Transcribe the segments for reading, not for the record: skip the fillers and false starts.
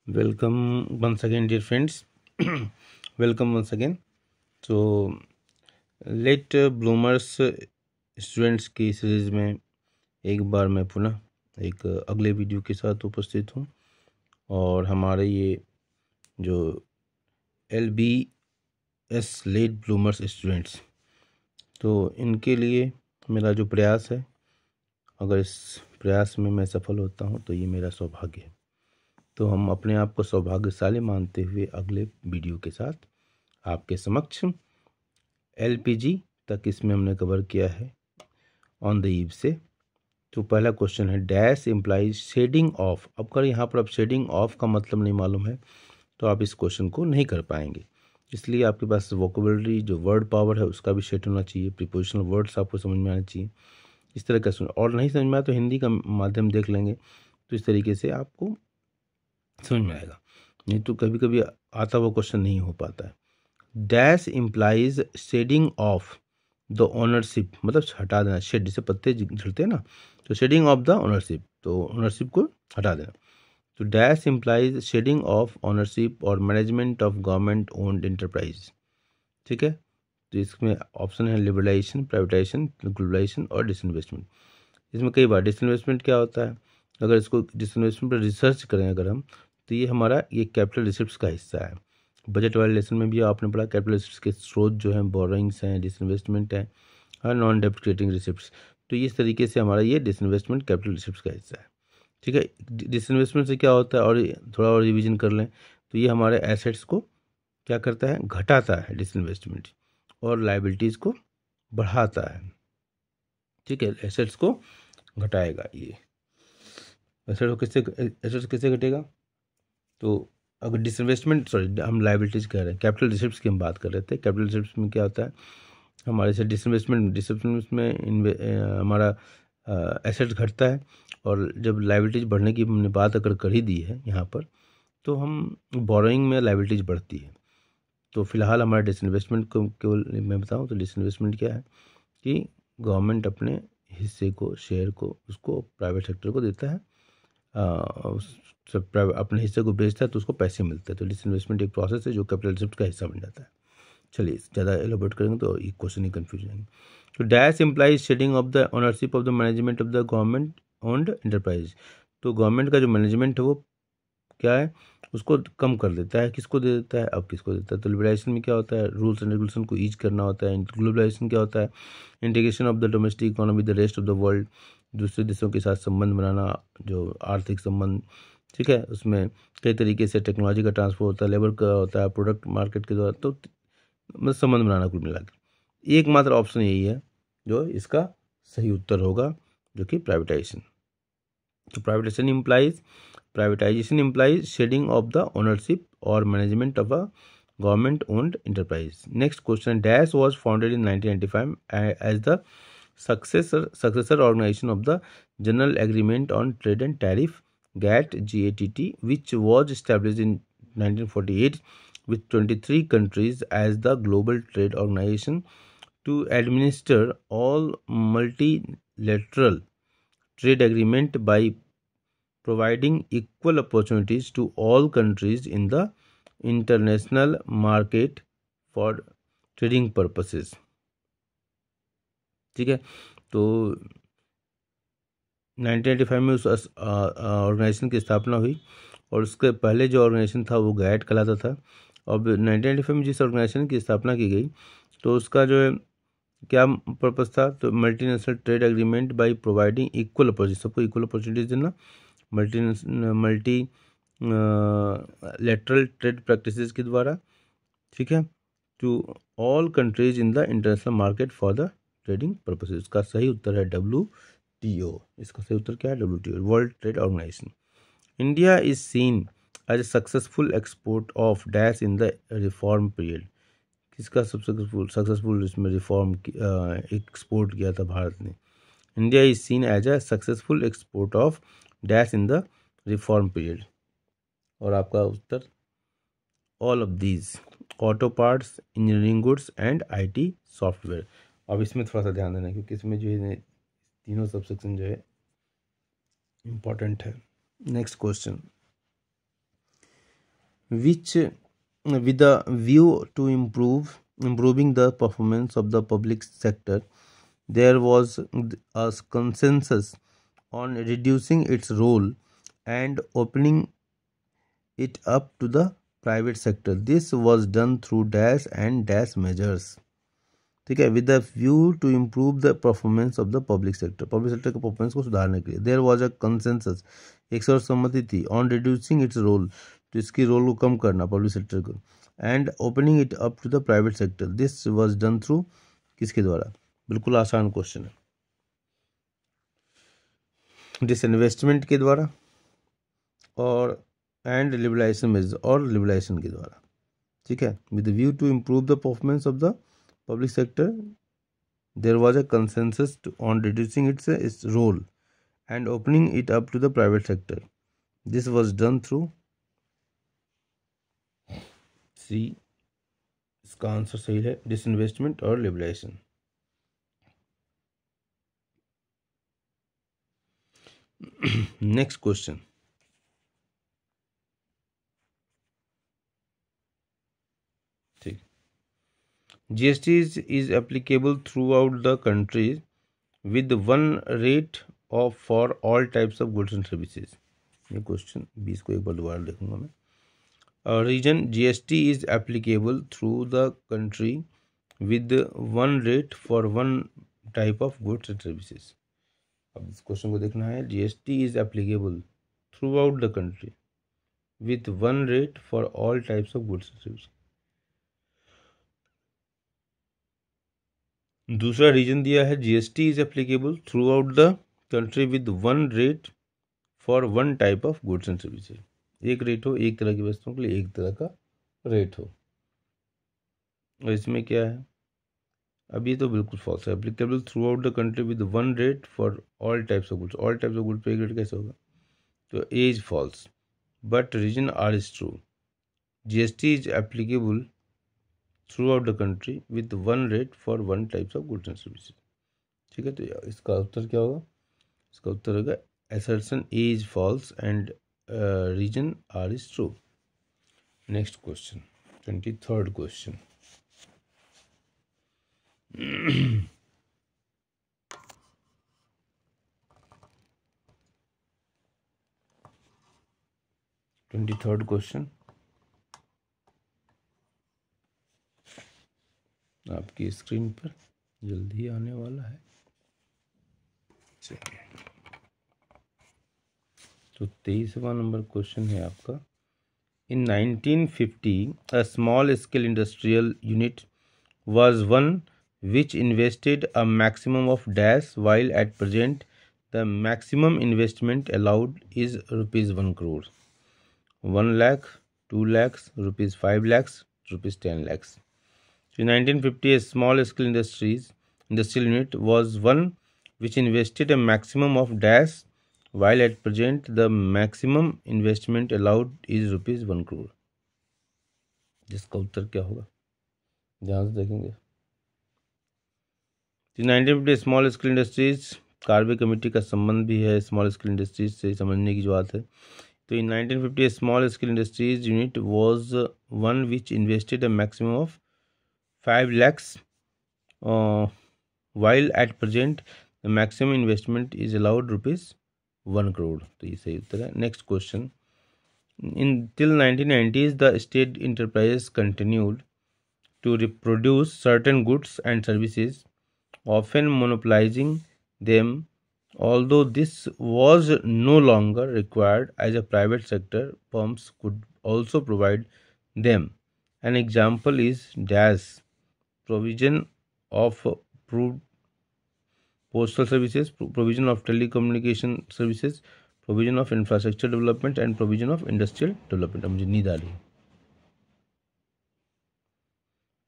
Welcome once again, dear friends. Welcome once again. So, late bloomers students की series में एक बार मैं पुनः एक अगले वीडियो के साथ उपस्थित हूँ और हमारे ये जो LBS लेट ब्लूमर्स स्टूडेंट्स, तो इनके लिए मेरा जो प्रयास है, अगर इस प्रयास में मैं सफल होता हूँ तो ये मेरा सौभाग्य है। तो हम अपने आप को सौभाग्यशाली मानते हुए अगले वीडियो के साथ आपके समक्ष LPG तक इसमें हमने कवर किया है ऑन द ईव से। तो पहला क्वेश्चन है डैश इम्प्लाइज शेडिंग ऑफ। अब अगर यहाँ पर अब शेडिंग ऑफ का मतलब नहीं मालूम है तो आप इस क्वेश्चन को नहीं कर पाएंगे, इसलिए आपके पास वोकेबलरी जो वर्ड पावर है उसका भी सेट होना चाहिए, प्रीपोजिशनल वर्ड्स आपको समझ में आना चाहिए। इस तरह का सुन, और नहीं समझ में आया तो हिंदी का माध्यम देख लेंगे, तो इस तरीके से आपको समझ में आएगा। नहीं तो कभी कभी आता हुआ क्वेश्चन नहीं हो पाता है। Dash implies shedding of the ownership, मतलब हटा देना, शेड जिसे पत्ते झड़ते हैं ना, तो शेडिंग ऑफ द ओनरशिप, तो ओनरशिप को हटा देना। तो dash implies shedding of ownership और management of government owned enterprise. ठीक है, तो इसमें ऑप्शन है लिबरलाइजेशन, प्राइवेटाइजेशन, ग्लोबलाइजेशन और डिसइन्वेस्टमेंट। इसमें कई बार डिसइन्वेस्टमेंट क्या होता है, अगर इसको डिसइन्वेस्टमेंट पर रिसर्च करें अगर हम, तो ये हमारा ये कैपिटल रिसिप्ट्स का हिस्सा है। बजट वाले लेसन में भी आपने पढ़ा कैपिटल रिसिप्ट्स के स्रोत जो हैं बोरोइंग्स हैं, डिसइन्वेस्टमेंट है और नॉन डेप्ट क्रिएटिंग रिसिप्ट्स। तो इस तरीके से हमारा ये डिसइन्वेस्टमेंट कैपिटल रिसिप्ट्स का हिस्सा है। ठीक है, डिसइन्वेस्टमेंट से क्या होता है, और थोड़ा और रिवीजन कर लें तो ये हमारे एसेट्स को क्या करता है, घटाता है डिसइन्वेस्टमेंट, और लाइबिलिटीज़ को बढ़ाता है। ठीक है, एसेट्स को घटाएगा ये। एसेट्स किससे घटेगा, तो अगर डिसइन्वेस्टमेंट, सॉरी हम लाइबिलिटीज कह रहे हैं, कैपिटल रिसिप्ट्स की हम बात कर रहे थे। कैपिटल रिसिप्ट्स में क्या होता है, हमारे से डिसइन्वेस्टमेंट में हमारा एसेट्स घटता है, और जब लाइबिलिटीज बढ़ने की हमने बात अगर कर ही दी है यहाँ पर, तो हम बोरोइंग में लाइबिलिटीज बढ़ती है। तो फिलहाल हमारा डिसइन्वेस्टमेंट को केवल मैं बताऊँ तो डिसइन्वेस्टमेंट क्या है कि गवर्नमेंट अपने हिस्से को, शेयर को, उसको प्राइवेट सेक्टर को देता है, सब अपने हिस्से को बेचता है तो उसको पैसे मिलते हैं। तो डिसइन्वेस्टमेंट एक प्रोसेस है जो कैपिटल शिफ्ट का हिस्सा बन जाता है। चलिए ज़्यादा एलोबरेट करेंगे तो ये क्वेश्चन ही कन्फ्यूज जाएंगे। तो dash implies shedding of the ownership of the management of the government owned enterprise. तो गवर्नमेंट का जो मैनेजमेंट है वो क्या है, उसको कम कर देता है। किसको दे देता है, अब किसको देता है। तो लिबरलाइजेशन में क्या होता है, रूल्स एंड रेगुलेशन को ईज करना होता है। ग्लोबलाइजेशन क्या होता है, integration of the domestic economy the rest of the world, दूसरे देशों के साथ संबंध बनाना, जो आर्थिक संबंध। ठीक है, उसमें कई तरीके से टेक्नोलॉजी का ट्रांसफर होता है, लेबर का होता है, प्रोडक्ट मार्केट के द्वारा, तो मतलब संबंध बनाना कुल मिलाकर। एकमात्र ऑप्शन यही है जो इसका सही उत्तर होगा, जो कि प्राइवेटाइजेशन। तो privatization implies shedding of the ownership or management of a government owned enterprise. Next question, dash was founded in 1995 as the successor organization of the General Agreement on Trade and Tariff GATT, which was established in 1948 with 23 countries as the global trade organization to administer all multilateral trade agreement by providing equal opportunities to all countries in the international market for trading purposes. ठीक है, तो 1985 में उस organisation की स्थापना हुई, और उसके पहले जो ऑर्गेनाइजेशन था वो गैट कहलाता था। अब 1985 में जिस ऑर्गेनाइजेशन की स्थापना की गई, तो उसका जो है क्या पर्पस था, तो multinational trade agreement by providing equal opportunity, सबको इक्वल अपॉर्चुनिटीज देना, मल्टी लेटरल ट्रेड प्रैक्टिसेस के द्वारा। ठीक है, to all countries in the international market for the trading purposes. इसका सही उत्तर है WTO। इसका सही उत्तर क्या है, WTO, world trade organisation. India is seen as a successful export of dash in the reform period. किसका सक्सेसफुल इसमें रिफॉर्म एक्सपोर्ट किया था भारत ने। India is seen as a successful export of dash in the reform period, और आपका उत्तर all of these, auto parts, engineering goods and IT software. अब इसमें थोड़ा सा ध्यान देना क्योंकि इसमें जो है तीनों सबसेक्शन जो है इम्पॉर्टेंट है। Next question, which with a view to improving the performance of the public sector, there was a consensus on reducing its role and opening it up to the private sector. This was done through dash and dash measures. ठीक है, with the view to improve the performance of the public sector के performance को सुधारने के लिए. There was a consensus, एक सहमति थी, ऑन रिड्यूसिंग इट्स रोल, तो इसकी रोल को कम करना पब्लिक सेक्टर को, and opening it up to the private sector. This was done through, किसके द्वारा? बिल्कुल आसान क्वेश्चन है. डिसइन्वेस्टमेंट के द्वारा और एंड लिबरलाइजेशन मेजर, और लिबरलाइजेशन के द्वारा. ठीक है, with the view to improve the performance of the public sector, there was a consensus on reducing its role and opening it up to the private sector. This was done through C. इसका answer सही है, disinvestment और liberalisation. Next question. ठीक, GST is applicable throughout the country with one rate for all types of goods and services. ये question 20 को एक बार दोबारा देखूंगा मैं. Reason GST is applicable through the country with one rate for one type of goods and services. अब इस question को देखना है. GST is applicable throughout the country with one rate for all types of goods and services. दूसरा reason दिया है GST is applicable throughout the country with one rate for one type of goods and services. एक rate हो, एक तरह की वस्तुओं के लिए एक तरह का रेट हो. और इसमें क्या है? अब ये तो बिल्कुल फॉल्स है. Applicable throughout the country with one rate for all types of goods. All types of goods पे एक रेट कैसे होगा? तो A is false, but reason R is true. GST is applicable throughout the country with one rate for one types of goods and services. ठीक है, तो इसका उत्तर क्या होगा? इसका उत्तर होगा assertion A is false and reason R is true. Next question, 23rd question. Twenty-third question आपकी screen पर जल्दी आने वाला है. चलिए, तो 23वां नंबर क्वेश्चन है आपका. इन 1950 a small scale industrial unit was one which invested a maximum of dash, while at present the maximum investment allowed is rupees 1 crore, 1 lakh, 2 lakhs, rupees 5 lakhs, rupees 10 lakhs. In 1950, a small-scale industrial unit was one which invested a maximum of dash, while at present the maximum investment allowed is rupees 1 crore. जिसका उत्तर क्या होगा? ध्यान से देखेंगे. In 1950, small scale industries, Karve committee का संबंध भी है स्मॉल स्केल इंडस्ट्रीज से, समझने की जो बात है. तो इन 1950, small scale industries unit was one which invested a maximum of 5 lakhs, while at present the maximum investment is allowed rupees 1 crore. तो ये सही उत्तर है. Next question. In till 1990s, the state enterprises continued to reproduce certain goods and services, often monopolizing them, although this was no longer required as a private sector firms could also provide them. An example is dash, provision of postal services, provision of telecommunication services, provision of infrastructure development and provision of industrial development. मुझे नींद आ रही है.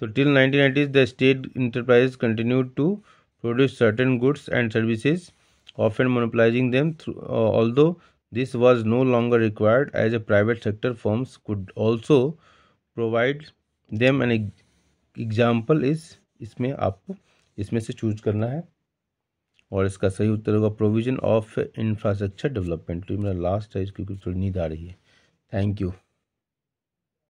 So till 1990s, the state enterprises continued to produce certain goods and services, often monopolizing them, although this was no longer required as a private sector firms could also provide them. An example is, इसमें आपको इसमें से choose करना है और इसका सही उत्तर होगा प्रोविजन ऑफ इंफ्रास्ट्रक्चर डेवलपमेंट. तो मेरा लास्ट है, इसकी थोड़ी नींद आ रही है. Thank you.